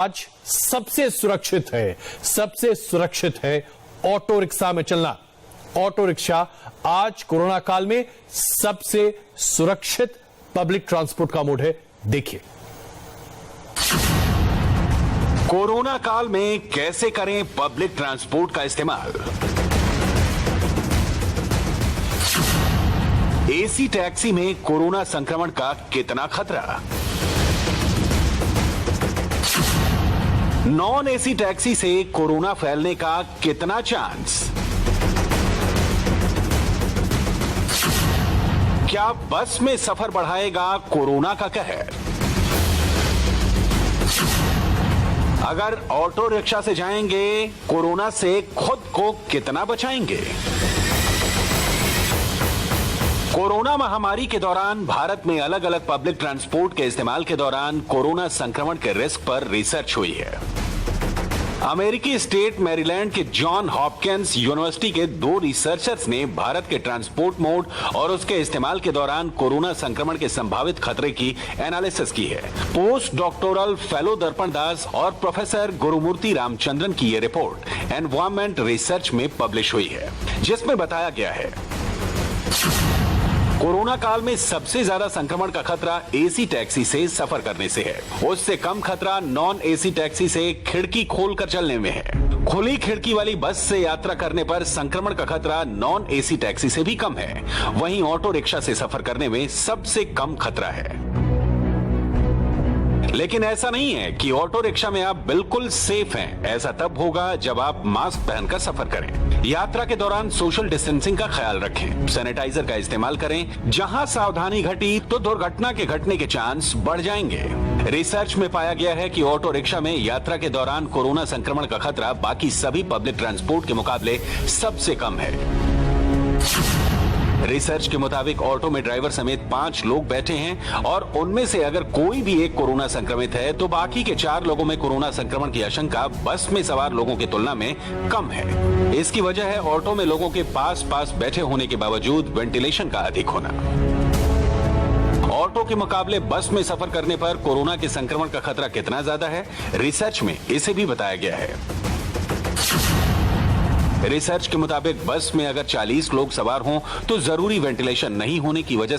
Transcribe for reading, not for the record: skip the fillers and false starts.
आज सबसे सुरक्षित है ऑटो रिक्शा में चलना। ऑटो रिक्शा आज कोरोना काल में सबसे सुरक्षित पब्लिक ट्रांसपोर्ट का मोड है। देखिए, कोरोना काल में कैसे करें पब्लिक ट्रांसपोर्ट का इस्तेमाल। एसी टैक्सी में कोरोना संक्रमण का कितना खतरा। नॉन एसी टैक्सी से कोरोना फैलने का कितना चांस। क्या बस में सफर बढ़ाएगा कोरोना का कहर। अगर ऑटो रिक्शा से जाएंगे कोरोना से खुद को कितना बचाएंगे। कोरोना महामारी के दौरान भारत में अलग अलग पब्लिक ट्रांसपोर्ट के इस्तेमाल के दौरान कोरोना संक्रमण के रिस्क पर रिसर्च हुई है। अमेरिकी स्टेट मैरीलैंड के जॉन हॉपकिंस यूनिवर्सिटी के 2 रिसर्चर्स ने भारत के ट्रांसपोर्ट मोड और उसके इस्तेमाल के दौरान कोरोना संक्रमण के संभावित खतरे की एनालिसिस की है। पोस्ट डॉक्टोरल फेलो दर्पण दास और प्रोफेसर गुरुमूर्ति रामचंद्रन की यह रिपोर्ट एनवायरमेंट रिसर्च में पब्लिश हुई है, जिसमें बताया गया है कोरोना काल में सबसे ज्यादा संक्रमण का खतरा एसी टैक्सी से सफर करने से है। उससे कम खतरा नॉन एसी टैक्सी से खिड़की खोलकर चलने में है। खुली खिड़की वाली बस से यात्रा करने पर संक्रमण का खतरा नॉन एसी टैक्सी से भी कम है। वहीं ऑटो रिक्शा से सफर करने में सबसे कम खतरा है। लेकिन ऐसा नहीं है कि ऑटो रिक्शा में आप बिल्कुल सेफ हैं। ऐसा तब होगा जब आप मास्क पहनकर सफर करें, यात्रा के दौरान सोशल डिस्टेंसिंग का ख्याल रखें, सैनिटाइजर का इस्तेमाल करें। जहां सावधानी घटी तो दुर्घटना के घटने के चांस बढ़ जाएंगे। रिसर्च में पाया गया है कि ऑटो रिक्शा में यात्रा के दौरान कोरोना संक्रमण का खतरा बाकी सभी पब्लिक ट्रांसपोर्ट के मुकाबले सबसे कम है। रिसर्च के मुताबिक ऑटो में ड्राइवर समेत 5 लोग बैठे हैं और उनमें से अगर कोई भी एक कोरोना संक्रमित है तो बाकी के 4 लोगों में कोरोना संक्रमण की आशंका बस में सवार लोगों की तुलना में कम है। इसकी वजह है ऑटो में लोगों के पास बैठे होने के बावजूद वेंटिलेशन का अधिक होना। ऑटो के मुकाबले बस में सफर करने पर कोरोना के संक्रमण का खतरा कितना ज्यादा है, रिसर्च में इसे भी बताया गया है। रिसर्च के मुताबिक बस में अगर 40 लोग सवार हों तो जरूरी वेंटिलेशन नहीं होने की वजह